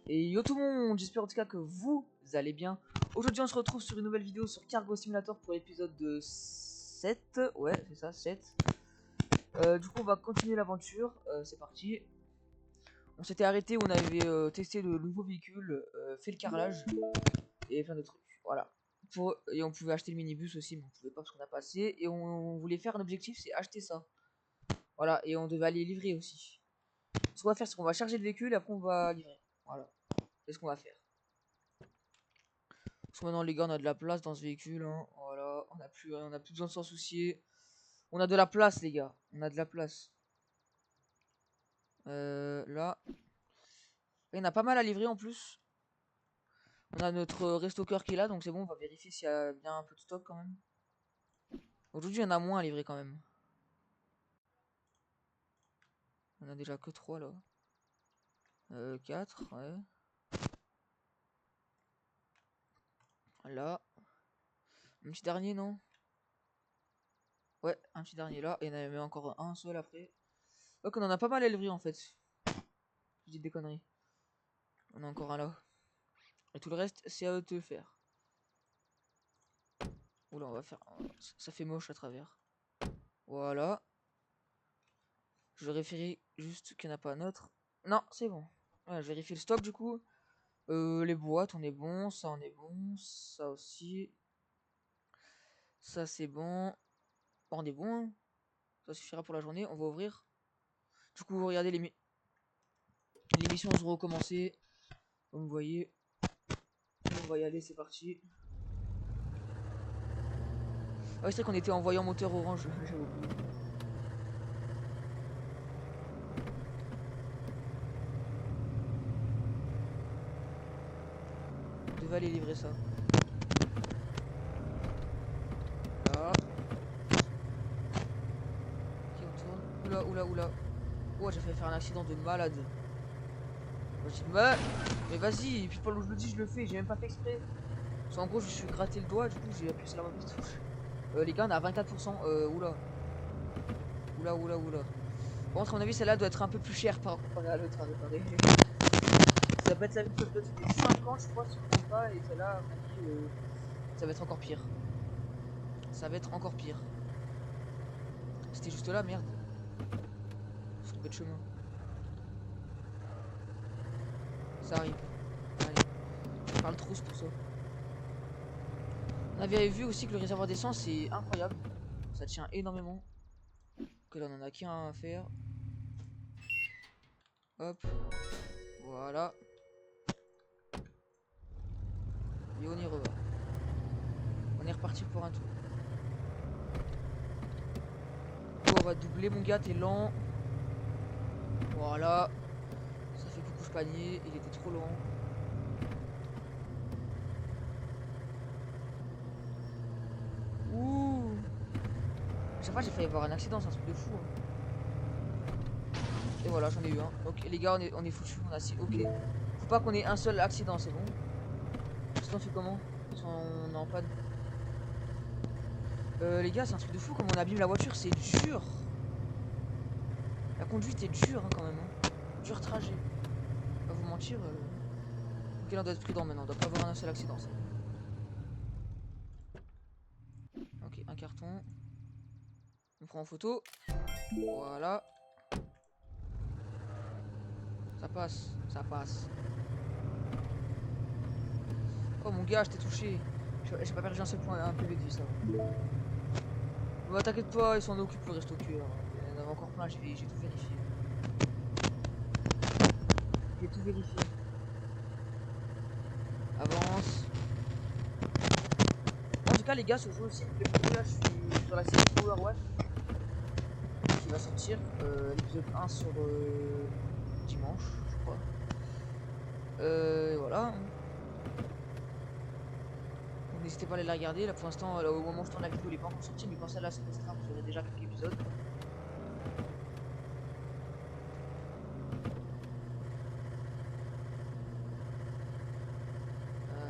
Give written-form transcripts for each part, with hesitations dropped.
Et yo tout le monde, j'espère en tout cas que vous allez bien. Aujourd'hui on se retrouve sur une nouvelle vidéo sur Cargo Simulator pour l'épisode de 7. Ouais c'est ça, 7. Du coup on va continuer l'aventure, c'est parti. On s'était arrêté où on avait testé le nouveau véhicule, fait le carrelage et plein de trucs. Voilà. Et on pouvait acheter le minibus aussi mais on pouvait pas parce qu'on a pas assez. Et on voulait faire un objectif, c'est acheter ça. Voilà, et on devait aller livrer aussi. Ce qu'on va faire c'est qu'on va charger le véhicule et après on va livrer. Voilà, c'est ce qu'on va faire. Parce que maintenant les gars on a de la place dans ce véhicule hein. Voilà, on a plus besoin de s'en soucier. On a de la place les gars, on a de la place. Là, il y en a pas mal à livrer en plus. On a notre restocker qui est là donc c'est bon, on va vérifier s'il y a bien un peu de stock quand même. Aujourd'hui il y en a moins à livrer quand même. On a déjà que 3 là. 4, ouais. Là. Un petit dernier non? Ouais, un petit dernier là. Et il y en avait encore un seul après. Donc on en a pas mal à livrer en fait. Je dis des conneries. On a encore un là. Et tout le reste c'est à eux de le faire. Oula, on va faire. Ça fait moche à travers. Voilà. Je vérifie juste qu'il n'y en a pas un autre. Non, c'est bon. Voilà, je vérifie le stock du coup. Les boîtes, on est bon. Ça, on est bon. Ça aussi. Ça, c'est bon. On est bon. Hein. Ça suffira pour la journée. On va ouvrir. Du coup, regardez les missions vont recommencer. Comme vous voyez. On va y aller, c'est parti. Ah, c'est vrai qu'on était en voyant moteur orange. J'avais oublié. On devait aller livrer ça. Là. Ok, on tourne. Oula, oula, oula. Oh, j'ai failli faire un accident de malade. Mais vas-y, puis pendant que je le dis, je le fais, j'ai même pas fait exprès. Parce qu'en gros, je me suis gratté le doigt, du coup, j'ai appuyé sur la mauvaise touche. Les gars, on a 24%. Oula. Oula, oula, oula. Bon, à mon avis, celle-là doit être un peu plus chère par comparé à l'autre à réparer. Ça va être la même chose, l'autre c'était 50, je crois, si je ne me trompe pas, et celle-là, à mon avis, ça va être encore pire. Ça va être encore pire. C'était juste là, merde. Je suis trompé de chemin. Ça arrive. Allez. Je parle trop, c'est pour ça. On avait vu aussi que le réservoir d'essence est incroyable. Ça tient énormément. Que là on en a qu'un à faire. Hop. Voilà. Et on y reva. On est reparti pour un tour. On va doubler mon gars, t'es lent. Voilà. Ça fait beaucoup de panier. Il était trop lent. Ouh. À chaque fois j'ai failli avoir un accident, c'est un truc de fou. Hein. Et voilà, j'en ai eu un. Ok les gars, on est foutus. On a si. Ok. Faut pas qu'on ait un seul accident, c'est bon. Sinon on fait comment? On est en panne. Les gars, c'est un truc de fou comme on abîme la voiture, c'est dur. La conduite est dure hein, quand même. Hein. Dur trajet. Pas vous mentir. Ok, là on doit être prudent maintenant, on doit pas avoir un seul accident. Ça. Ok, un carton. On prend en photo. Voilà. Ça passe, ça passe. Oh mon gars, je t'ai touché. J'ai pas perdu un seul point, un PV de vie, ça. Bah t'inquiète pas, ils s'en occupent le resto cœur. Il y en avait encore plein, j'ai tout vérifié. J'ai tout vérifié. Avance. Bon, en tout cas les gars, ce jeu aussi, depuis là je suis sur la série Power Wash qui va sortir l'épisode 1 sur dimanche, je crois. Voilà. Donc n'hésitez pas à aller la regarder. Là pour l'instant, au moment où je tourne la vidéo, il est pas encore sorti, mais quand celle-là se postera, vous aurez déjà quelques épisodes.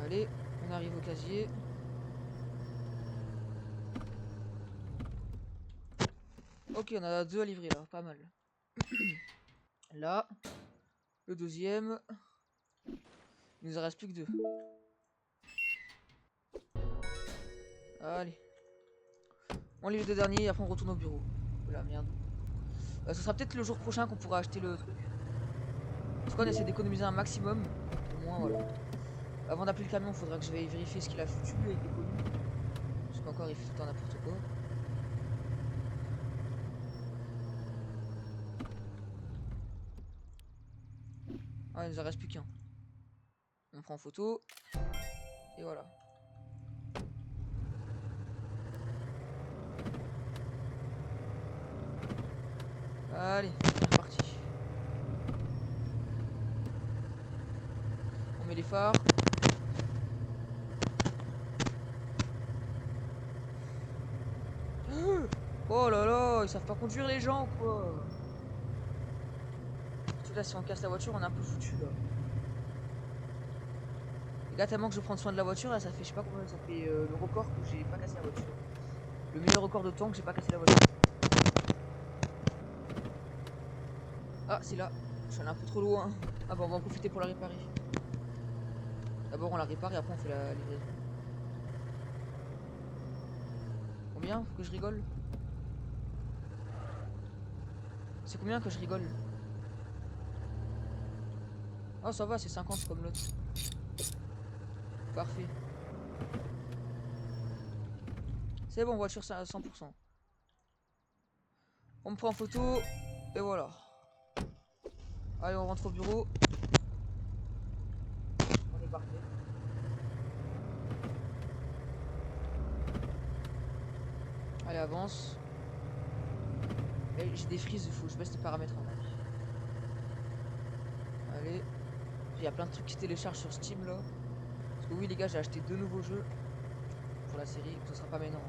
Allez, on arrive au casier. Ok, on a 2 à livrer là, pas mal. Là, le deuxième. Il nous en reste plus que 2. Allez. On lit les 2 derniers et après on retourne au bureau. Oh la merde. Ce sera peut-être le jour prochain qu'on pourra acheter le truc. En tout cas, on essaie d'économiser un maximum. Au moins, voilà. Avant d'appeler le camion, il faudra que je vais vérifier ce qu'il a foutu avec les colis. Parce qu'encore, il fait tout le temps n'importe quoi. Ah, il nous en reste plus qu'un. On prend en photo. Et voilà. Allez, c'est reparti. On met les phares. Oh là là, ils savent pas conduire les gens quoi. Surtout là, si on casse la voiture, on est un peu foutu là. Et là, tellement que je prends soin de la voiture, là, ça fait je sais pas combien, ça fait le record que j'ai pas cassé la voiture. Le meilleur record de temps que j'ai pas cassé la voiture. Ah, c'est là. Je suis allé un peu trop loin. Ah bah on va en profiter pour la réparer. D'abord on la répare et après on fait la livraison. Combien que je rigole? C'est combien que je rigole? Oh ça va, c'est 50 comme l'autre. Parfait. C'est bon, voiture à 100%. On me prend en photo. Et voilà. Allez, on rentre au bureau. On est parti. Allez, avance. J'ai des frises, il faut que je baisse les paramètres en vrai. Allez. Il y a plein de trucs qui se téléchargent sur Steam là. Parce que oui les gars, j'ai acheté 2 nouveaux jeux pour la série, ce sera pas maintenant.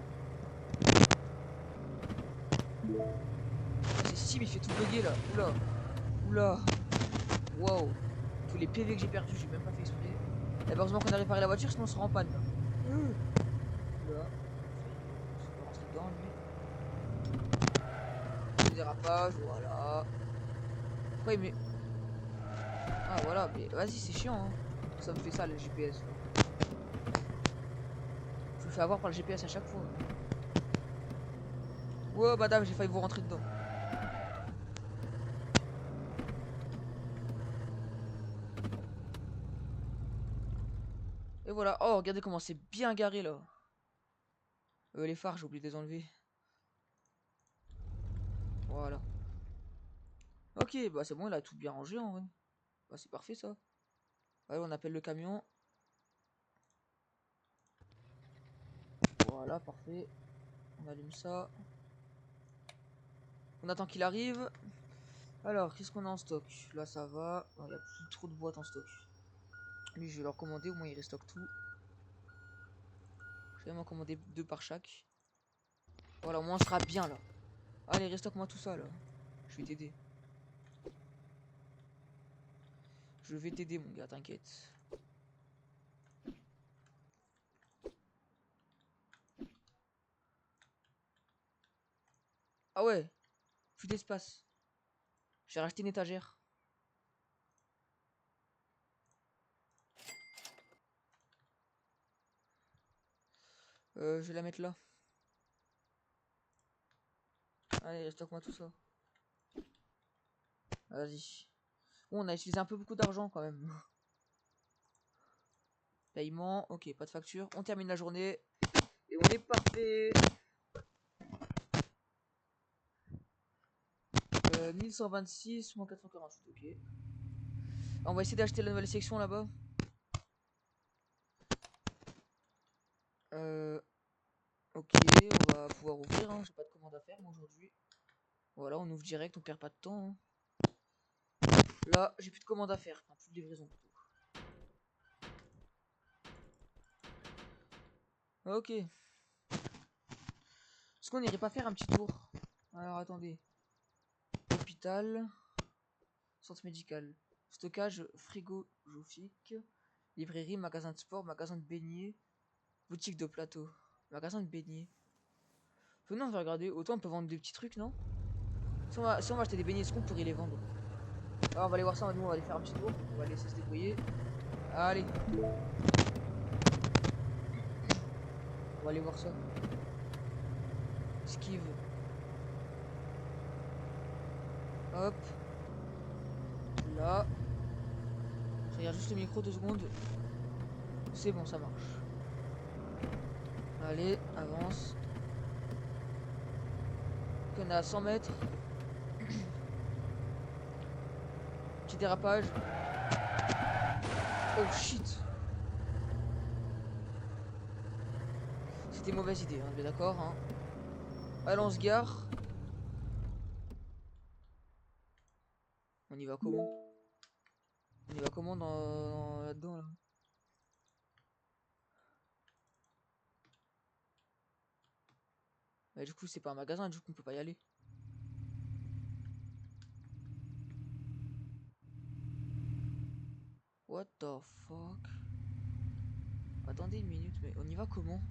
C'est Steam, il fait tout bugger là. Oula. Oula. Waouh. Tous les PV que j'ai perdus, j'ai même pas fait exprès. Et heureusement qu'on a réparé la voiture, sinon on sera en panne là. Oula. Je peux rentrer dedans lui. Dérapage, voilà. Pourquoi il met... Ah voilà, mais vas-y c'est chiant hein. Ça me fait ça le GPS là. Je me fais avoir par le GPS à chaque fois. Wow madame, j'ai failli vous rentrer dedans. Et voilà, oh regardez comment c'est bien garé là. Les phares j'ai oublié de les enlever. Voilà. Ok, bah c'est bon, il a tout bien rangé en vrai. Bah c'est parfait ça. Allez, on appelle le camion. Voilà, parfait. On allume ça. On attend qu'il arrive. Alors, qu'est-ce qu'on a en stock? Là, ça va. Il n'y a plus trop de boîtes en stock. Lui, je vais leur commander. Au moins, il restocke tout. Je vais même en commander 2 par chaque. Voilà, au moins, on sera bien là. Allez, restock-moi tout ça là. Je vais t'aider. Je vais t'aider, mon gars, t'inquiète. Ah ouais, plus d'espace. J'ai racheté une étagère. Je vais la mettre là. Allez, stocke-moi tout ça. Vas-y. Bon, on a utilisé un peu beaucoup d'argent quand même. Paiement, ok, pas de facture. On termine la journée. Et on est parfait. 1126, moins 448, ok. On va essayer d'acheter la nouvelle section là-bas. Ok, on va pouvoir ouvrir, hein. J'ai pas de commande à faire moi aujourd'hui. Voilà, on ouvre direct, on perd pas de temps. Hein. Là, j'ai plus de commande à faire, enfin, plus de livraison plutôt. Ok. Est-ce qu'on irait pas faire un petit tour? Alors attendez. Hôpital. Centre médical. Stockage frigorifique. Librairie, magasin de sport, magasin de beignets. Boutique de plateau. Magasin de beignets. Venons, on va regarder. Autant on peut vendre des petits trucs, non? Si on va acheter des beignets, est-ce qu'on pourrait les vendre? Alors on va aller voir ça, nous on va aller faire un petit tour. On va laisser se débrouiller. Allez. On va aller voir ça. Esquive. Hop. Là. Je regarde juste le micro 2 secondes. C'est bon, ça marche. Allez, avance. On est à 100 mètres. Petit dérapage. Oh shit. C'était mauvaise idée, on est d'accord, hein. Allez, on se gare. On y va comment? On y va comment là-dedans là? Bah, du coup c'est pas un magasin, du coup on peut pas y aller. What the fuck? Attendez une minute, mais on y va comment?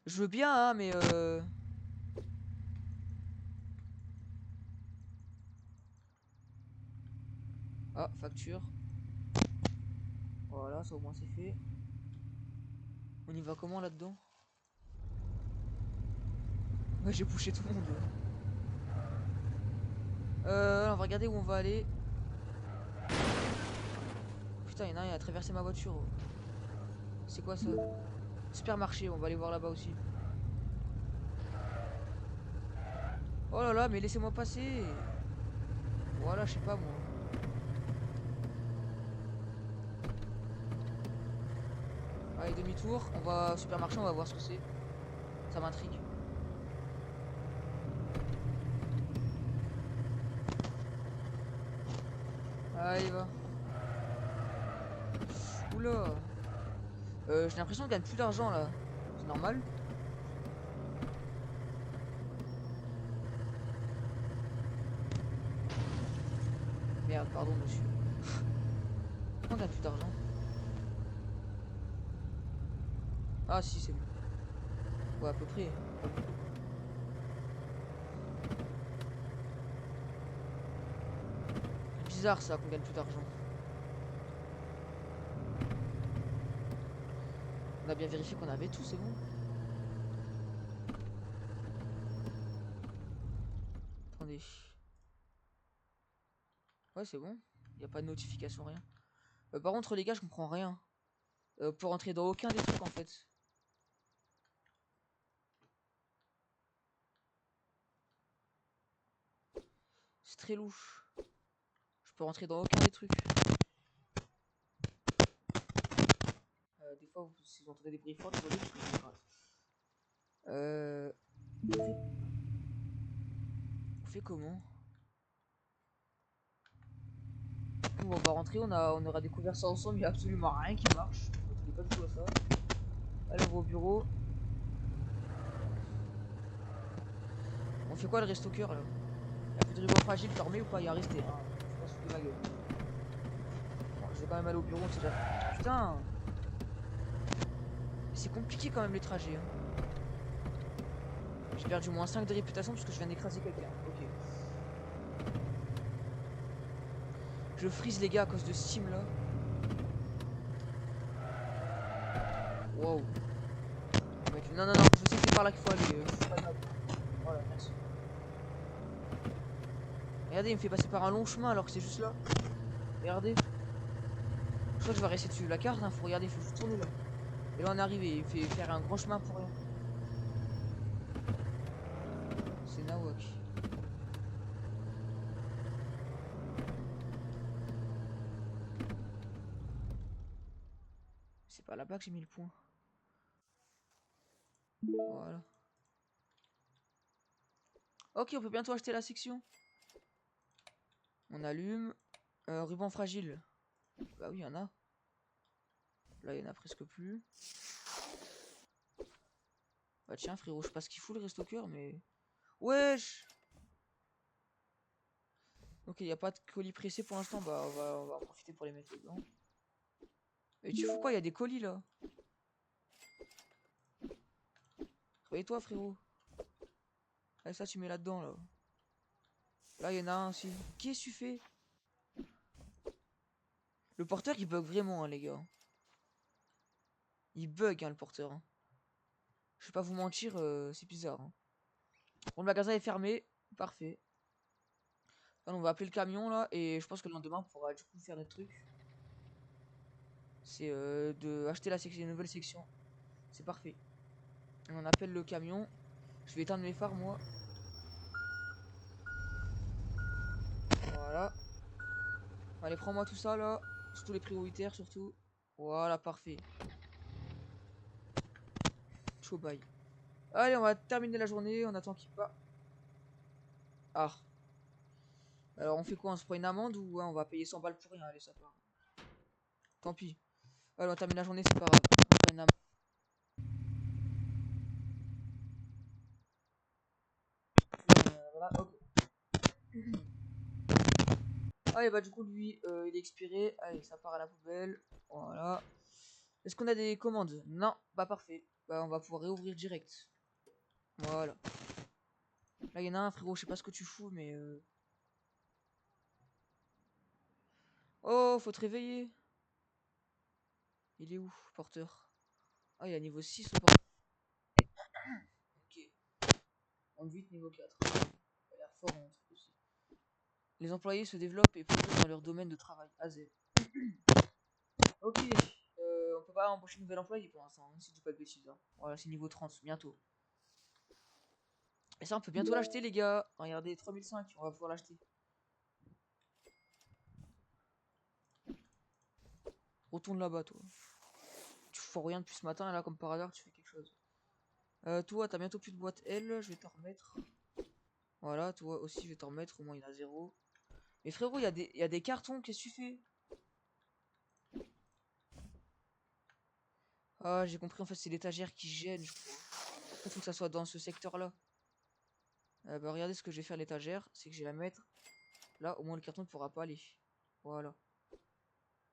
Je veux bien, hein, mais ah, facture. Voilà, ça au moins c'est fait. On y va comment là-dedans? Ouais, j'ai poussé tout le monde. On va regarder où on va aller. Putain, y'en a un, il a traversé ma voiture. C'est quoi ça? Supermarché, on va aller voir là-bas aussi. Oh là là, mais laissez-moi passer. Voilà, je sais pas moi. Allez, demi-tour. On va au supermarché, on va voir ce que c'est. Ça m'intrigue. Allez, va. Oula. J'ai l'impression qu'on gagne plus d'argent là. C'est normal? Merde, pardon monsieur. Pourquoi on gagne plus d'argent? Ah si, c'est bon. Ouais, à peu près. Bizarre ça qu'on gagne plus d'argent. On a bien vérifié qu'on avait tout, c'est bon. Attendez. Ouais, c'est bon. Y a pas de notification, rien. Par contre, les gars, je comprends rien. Pour rentrer dans aucun des trucs en fait. C'est très louche. Je peux rentrer dans aucun des trucs. Des fois, si vous entendez des bruits forts, désolé, parce que c'est grave. On fait comment? Bon, on va rentrer, on aura découvert ça ensemble, il n'y a absolument rien qui marche. Je m'attendais pas du tout à ça. Allez, on va au bureau. On fait quoi le resto cœur là? Y'a plus de ruban fragile, t'en remets ou pas? Il y a resté, hein. Faut pas se foutre de ma gueule. Bon, je vais quand même aller au bureau, on sait déjà. Putain! C'est compliqué quand même les trajets. Hein. J'ai perdu moins 5 de réputation parce que je viens d'écraser quelqu'un. Ok. Je freeze les gars à cause de Steam là. Wow. Non, non, non, je sais que c'est par là qu'il faut aller. C'est pas grave. Voilà, merci. Regardez, il me fait passer par un long chemin alors que c'est juste là. Regardez. Je crois que je vais rester dessus la carte, hein. Faut regarder, il faut juste tourner là. Et là on est arrivé, il fait faire un grand chemin pour rien. C'est Nawak. C'est pas là-bas que j'ai mis le point. Voilà. Ok, on peut bientôt acheter la section. On allume. Ruban fragile. Bah oui, il y en a. Là, il y en a presque plus. Bah tiens, frérot, je sais pas ce qu'il fout le resto cœur, mais... Wesh! Ok, il n'y a pas de colis pressés pour l'instant. Bah, on va en profiter pour les mettre dedans. Et tu fous quoi? Il y a des colis, là. Réveille-toi, frérot. Allez, ça, tu mets là-dedans, là. Là, il y en a un aussi. Qu'est-ce que tu fais? Le porteur il bug vraiment hein, les gars. Il bug hein, le porteur. Hein. Je vais pas vous mentir, c'est bizarre. Hein. Bon, le magasin est fermé. Parfait. Alors, on va appeler le camion là. Et je pense que le lendemain on pourra du coup faire des trucs. C'est de acheter la section, une nouvelle section. C'est parfait. On appelle le camion. Je vais éteindre mes phares moi. Voilà. Allez, prends-moi tout ça là. Surtout les prioritaires surtout. Voilà, parfait. Chaud bye. Allez, on va terminer la journée. On attend qu'il part. Ah. Alors, on fait quoi? On se prend une amende ou ouais, on va payer 100 balles pour rien? Allez, ça part. Tant pis. Allez, on termine la journée, c'est pas grave. On prend une amende. Voilà, ok. Allez, bah, du coup, lui, il est expiré. Allez, ça part à la poubelle. Voilà. Est-ce qu'on a des commandes? Non, bah, parfait. Bah, on va pouvoir réouvrir direct. Voilà. Là, il y en a un, frérot, je sais pas ce que tu fous, mais. Oh, faut te réveiller. Il est où, porteur? Ah, il est à niveau 6 le porteur. Ok. En 8, niveau 4. Il a l'air fort en truc aussi. Les employés se développent et progressent dans leur domaine de travail. AZ. Ok. On peut pas embaucher de nouvel employé pour l'instant, hein, si je dis pas de bêtises. Hein. Voilà, c'est niveau 30, bientôt. Et ça, on peut bientôt l'acheter, les gars. Regardez, 3005, on va pouvoir l'acheter. Retourne là-bas, toi. Tu fais rien depuis ce matin, et là, comme par hasard, tu fais quelque chose. Toi, t'as bientôt plus de boîte L, je vais t'en remettre. Voilà, toi aussi, je vais t'en remettre, au moins il y en a 0. Mais frérot, il y a des cartons, qu'est-ce que tu fais? Ah, j'ai compris, en fait, c'est l'étagère qui gêne, je crois. Il faut que ça soit dans ce secteur-là. Bah, regardez ce que je vais faire l'étagère, c'est que je vais la mettre là, au moins le carton ne pourra pas aller. Voilà.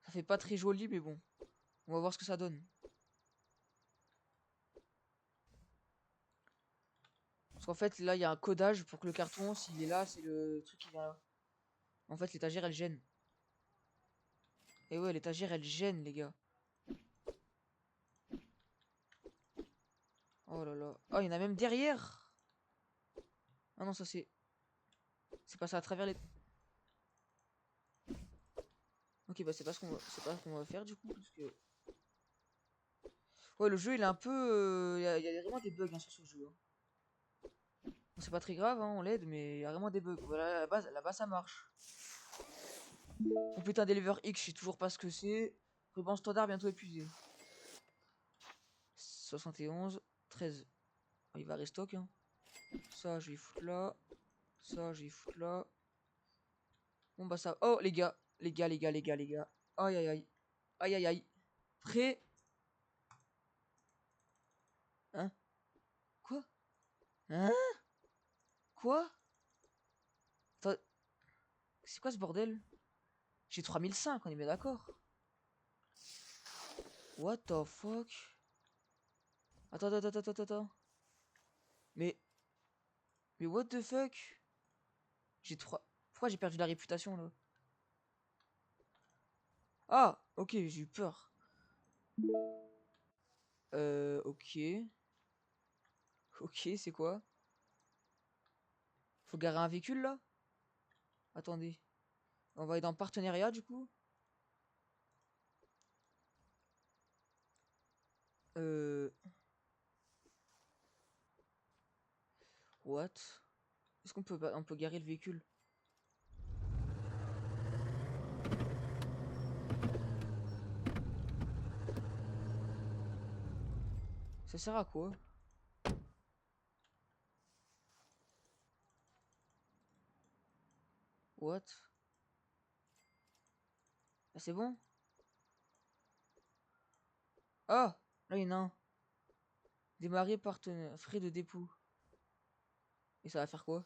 Ça fait pas très joli, mais bon. On va voir ce que ça donne. Parce qu'en fait, là, il y a un codage pour que le carton, s'il est là, c'est le truc qui vient là. En fait, l'étagère, elle gêne. Et ouais, l'étagère, elle gêne, les gars. Oh là là. Oh, il y en a même derrière. Ah non, ça c'est... C'est passé à travers les... Ok, bah c'est pas ce qu'on va... C'est pas ce qu'on va faire, du coup, parce que... Ouais, le jeu, il est un peu... Il y a vraiment des bugs hein, sur ce jeu. Hein. Bon, c'est pas très grave, hein, on l'aide, mais il y a vraiment des bugs. Voilà, là-bas, ça marche. Mon putain d'Elever X, je sais toujours pas ce que c'est. Ruban standard bientôt épuisé. 71, 13. Oh, il va restock, hein. Ça, je vais foutre là. Ça, je vais foutre là. Bon, bah ça... Oh, les gars. Les gars, les gars, les gars, les gars. Aïe, aïe, aïe. Aïe, aïe, aïe. Prêt. Hein? Quoi? Hein? Quoi? Attends, c'est quoi ce bordel? J'ai 3005, on est bien d'accord. What the fuck? Attends, attends, attends, attends, attends. Mais... Mais what the fuck? J'ai 3... Pourquoi j'ai perdu la réputation, là? Ah! Ok, j'ai eu peur. Ok. Ok, c'est quoi? Faut garer un véhicule, là? Attendez. On va aller dans partenariat, du coup. Euh... What? Est-ce on peut garer le véhicule? Ça sert à quoi? What? Ah, c'est bon? Ah! Là, il y en a un. Démarrer partenaire. Frais de dépôt. Et ça va faire quoi?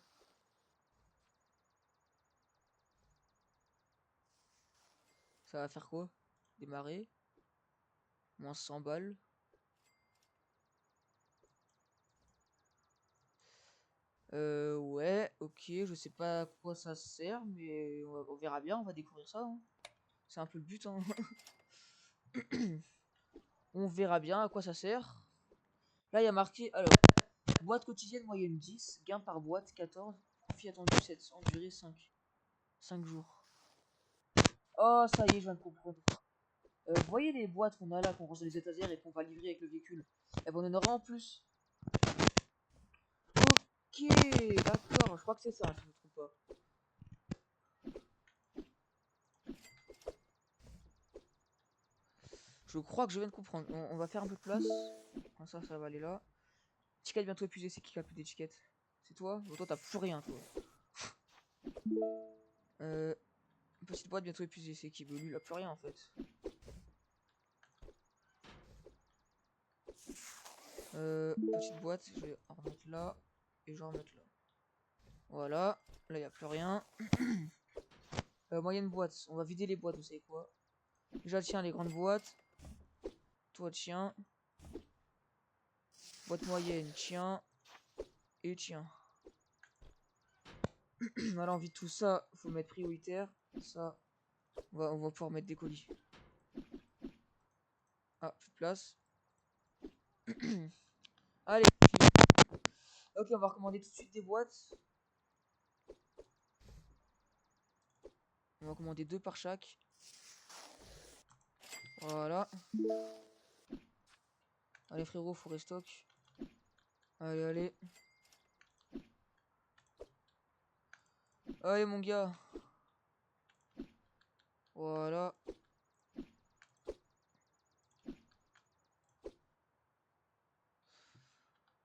Ça va faire quoi? Démarrer. Moins 100 balles. Ouais, ok. Je sais pas à quoi ça sert, mais on verra bien. On va découvrir ça. Hein. C'est un peu le but, hein. On verra bien à quoi ça sert. Là, il y a marqué, alors, boîte quotidienne moyenne 10, gain par boîte 14, profit attendu 700, durée 5 jours. Oh, ça y est, je viens de comprendre. Vous voyez les boîtes qu'on a là, qu'on range dans les étagères et qu'on va livrer avec le véhicule? Eh ben, on en aura en plus. Ok, d'accord, je crois que c'est ça, si je ne me trompe pas. Je crois que je viens de comprendre. On va faire un peu de place. Comme ça va aller là. Ticket bientôt épuisé, c'est qui a plus d'étiquettes? C'est toi? Bon, toi, t'as plus rien, toi. Petite boîte bientôt épuisée, c'est qui? Lui, il a plus rien, en fait. Petite boîte, je vais en remettre là. Et je vais en remettre là. Voilà. Là, il n'y a plus rien. Moyenne boîte. On va vider les boîtes, vous savez quoi? Déjà, tiens, les grandes boîtes. Toi, tiens. Boîte moyenne, tiens. Et tiens. Voilà, on vide tout ça. Faut mettre prioritaire. Ça. On va pouvoir mettre des colis. Ah, plus de place. Allez. Ok, on va recommander tout de suite des boîtes. On va commander 2 par chaque. Voilà. Allez frérot, faut restock. Allez, allez. Allez mon gars. Voilà.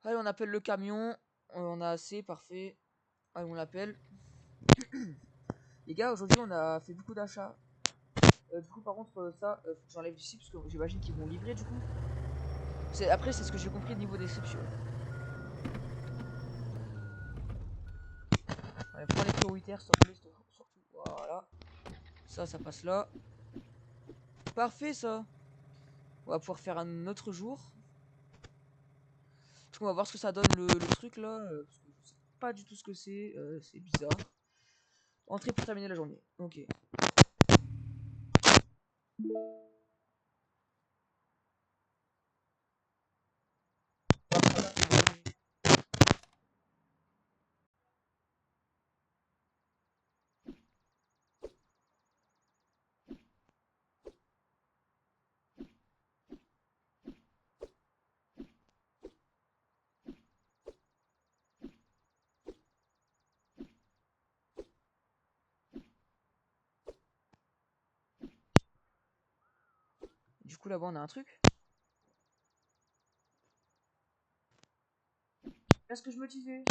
Allez, on appelle le camion. On a assez, parfait. Allez, on l'appelle. Les gars, aujourd'hui, on a fait beaucoup d'achats. Du coup, par contre, ça, faut que j'enlève ici, parce que j'imagine qu'ils vont livrer, du coup. Après, c'est ce que j'ai compris au niveau description. Allez, prends les prioritaires, surtout. Voilà. Ça passe là. Parfait, ça. On va pouvoir faire un autre jour. Du coup, on va voir ce que ça donne le truc, là. Parce que je sais pas du tout ce que c'est. C'est bizarre. Entrée pour terminer la journée. Ok. Du coup, là-bas, on a un truc. Qu'est-ce que je me disais?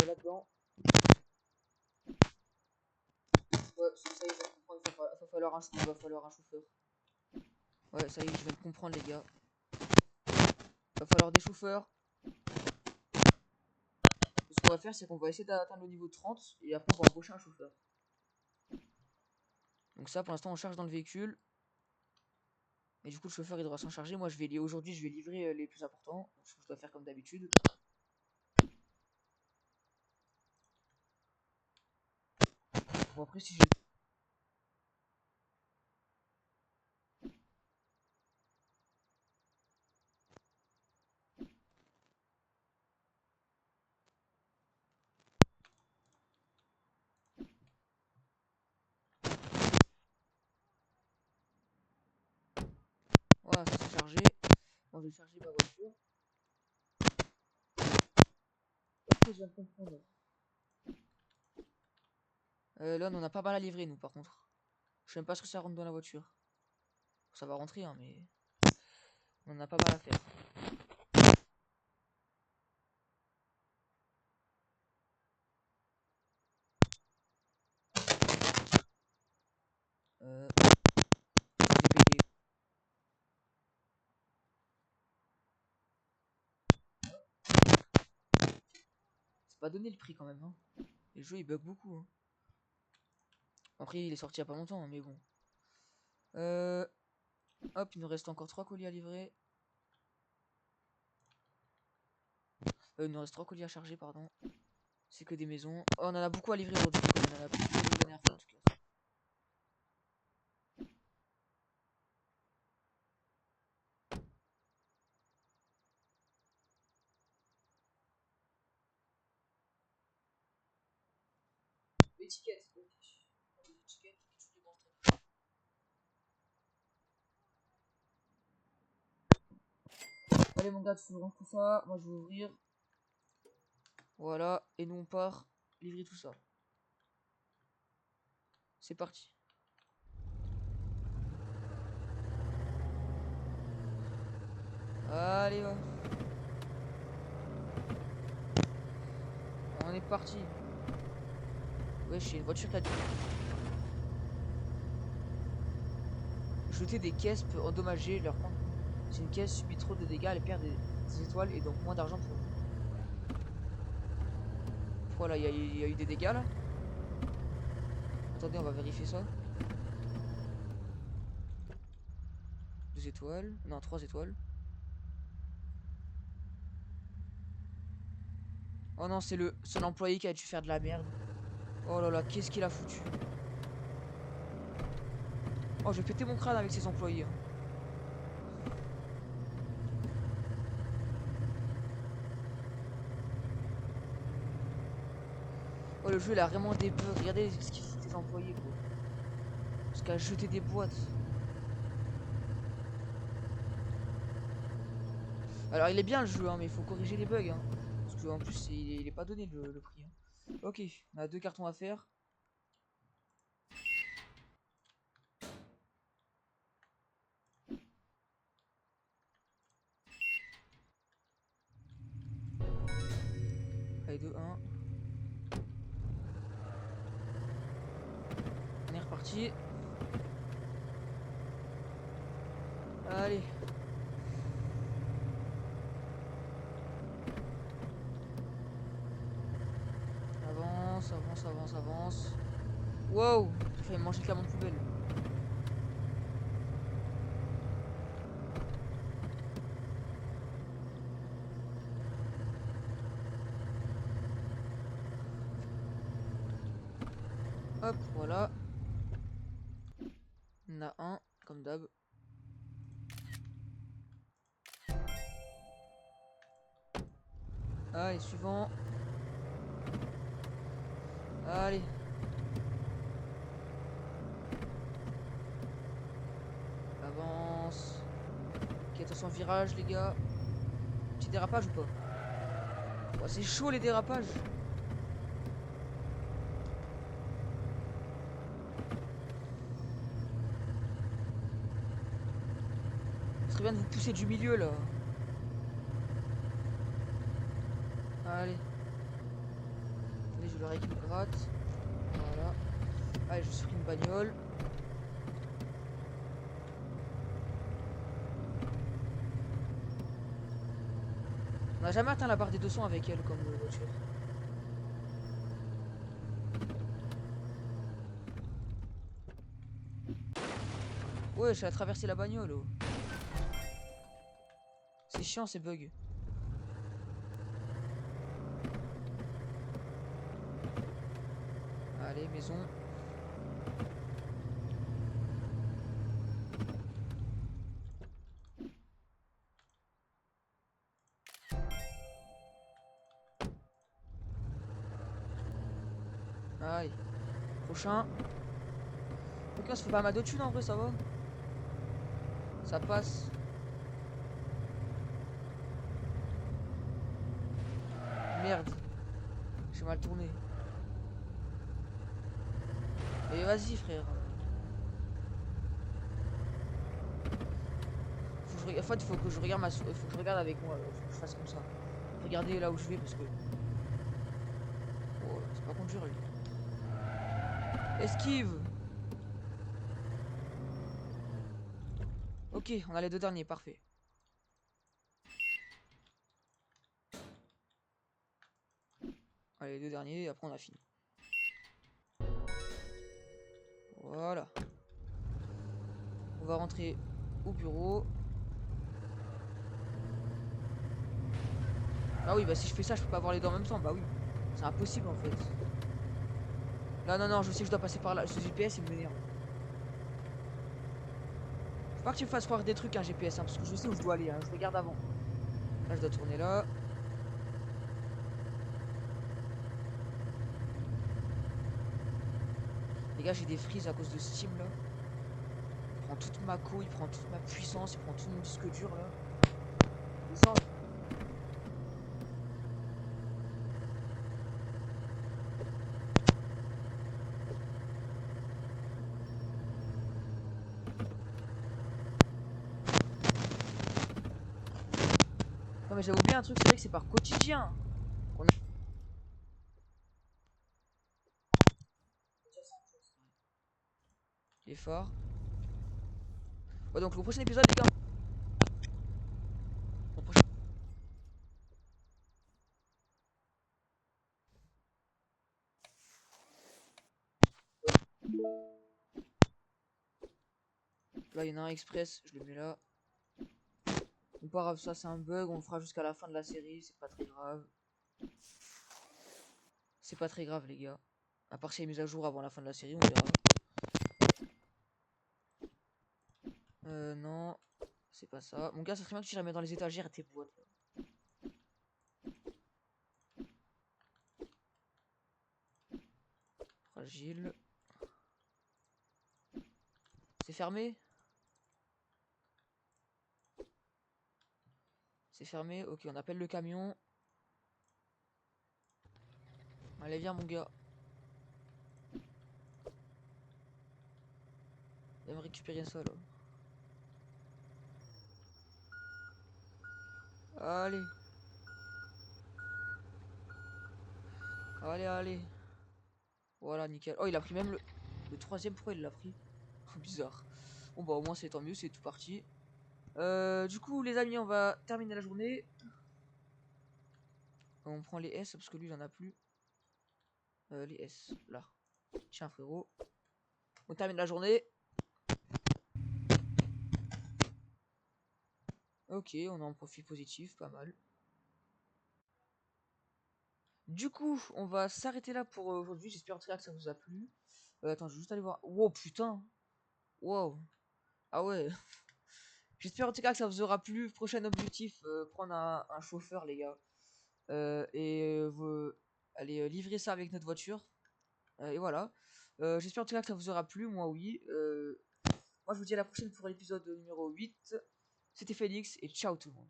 Là-dedans. Ouais, ça y est, je viens de comprendre. Il va falloir un chauffeur. Ouais, ça y est, je viens de comprendre, les gars. Il va falloir des chauffeurs. Ce qu'on va faire, c'est qu'on va essayer d'atteindre le niveau 30 et après, on va embaucher un chauffeur. Donc, ça, pour l'instant, on charge dans le véhicule. Et du coup, le chauffeur, il devra s'en charger. Moi, aujourd'hui, je vais livrer les plus importants. Donc, ce que je dois faire comme d'habitude. Bon, après, si je. Voilà, ça c'est chargé. Bon, je vais charger ma voiture. Ok, je viens de comprendre. Là, on en a pas mal à livrer, nous, par contre. Je sais même pas ce que ça rentre dans la voiture. Ça va rentrer, hein, mais. On en a pas mal à faire. pas donné le prix quand même. Hein. Le jeu il bug beaucoup. Hein. Après, il est sorti il y a pas longtemps, hein, mais bon. Hop, il nous reste encore 3 colis à livrer. Il nous reste 3 colis à charger, pardon. C'est que des maisons. Oh, on en a beaucoup à livrer aujourd'hui. On en a plus que la dernière fois en tout cas. Étiquette. Allez mon gars, tu ranges tout ça. Moi je vais ouvrir. Voilà. Et nous on part livrer tout ça. C'est parti. Allez va. On est parti. Wesh, j'ai une voiture qui a jeter des caisses peut endommager leur compte. Si une caisse subit trop de dégâts, elle perd des étoiles et donc moins d'argent pour vous. Voilà, il y a eu des dégâts là. Attendez, on va vérifier ça. 2 étoiles. Non, 3 étoiles. Oh non, c'est l'employé qui a dû faire de la merde. Oh là là, qu'est-ce qu'il a foutu. Oh, je vais péter mon crâne avec ces employés. Hein. Oh, le jeu il a vraiment des bugs. Regardez ce qu'ils foutent les employés quoi. Jusqu'à jeter des boîtes. Alors il est bien le jeu, hein, mais il faut corriger les bugs. Hein. Parce qu'en plus, il est pas donné le prix. Hein. Ok, on a 2 cartons à faire. Allez, 2, 1. On est reparti. Allez. Avance, avance, avance, avance. Wow, j'ai failli manger le camion de poubelle. Hop, voilà. On a un, comme d'hab. Allez, suivant. Allez. Avance. Ok, attention, virage, les gars. Petit dérapage ou pas? Oh, c'est chaud les dérapages. Ce serait bien de vous pousser du milieu là. Allez. Allez, je leur équipe gratte. Voilà. Allez, je suis une bagnole. On n'a jamais atteint la barre des 200 avec elle comme voiture. Ouais, j'ai traversé la bagnole. Oh. C'est chiant ces bugs. Allez, maison. Aïe. Prochain. Ok, on se fait pas mal de thunes en vrai, ça va. Ça passe. Merde. J'ai mal tourné. Et vas-y, frère. En fait, il faut que je regarde il faut que je regarde avec moi. Il faut que je fasse comme ça. Regardez là où je vais parce que. Oh, c'est pas conduire lui. Esquive. Ok, on a les 2 derniers, parfait. Allez, les 2 derniers, et après on a fini. Voilà. On va rentrer au bureau. Ah oui, bah si je fais ça, je peux pas avoir les deux en même temps. Bah oui, c'est impossible en fait. Là, non, non, je sais que je dois passer par là. Ce GPS, il m'énerve. Faut pas que tu me fasses croire des trucs, un GPS, hein, parce que je sais où je dois aller. Hein, je regarde avant. Là, je dois tourner là. Les gars, j'ai des frises à cause de Steam là. Il prend toute ma co, il prend toute ma puissance, il prend tout mon disque dur là. Et ça, non, mais j'avais oublié un truc, c'est vrai que c'est par quotidien. On a... Il est fort. Ouais, donc le prochain épisode, les gars. Le prochain... Là, il y en a un express, je le mets là. On part grave, ça c'est un bug, on le fera jusqu'à la fin de la série, c'est pas très grave. C'est pas très grave, les gars. À part s'il y a une mise à jour avant la fin de la série, on verra. Non, c'est pas ça. Mon gars, ça serait bien que tu la mets dans les étagères tes boîtes. Là. Fragile. C'est fermé? C'est fermé, ok, on appelle le camion. Allez, viens, mon gars. Viens me récupérer ça, là. Allez. Allez, allez. Voilà, nickel. Oh, il a pris même le troisième, pourquoi il l'a pris? Bizarre. Bon, bah, au moins, c'est tant mieux, c'est tout parti. Du coup, les amis, on va terminer la journée. On prend les S, parce que lui, il en a plus. Les S, là. Tiens, frérot. On termine la journée. Ok, on a un profil positif, pas mal. Du coup, on va s'arrêter là pour aujourd'hui. J'espère en tout cas que ça vous a plu. Attends, je vais juste aller voir. Wow, putain. Wow. Ah ouais. J'espère en tout cas que ça vous aura plu. Prochain objectif, prendre un chauffeur, les gars. Et vous allez livrer ça avec notre voiture. Et voilà. J'espère en tout cas que ça vous aura plu. Moi, oui. Moi, je vous dis à la prochaine pour l'épisode numéro 8. C'était Félix et ciao tout le monde.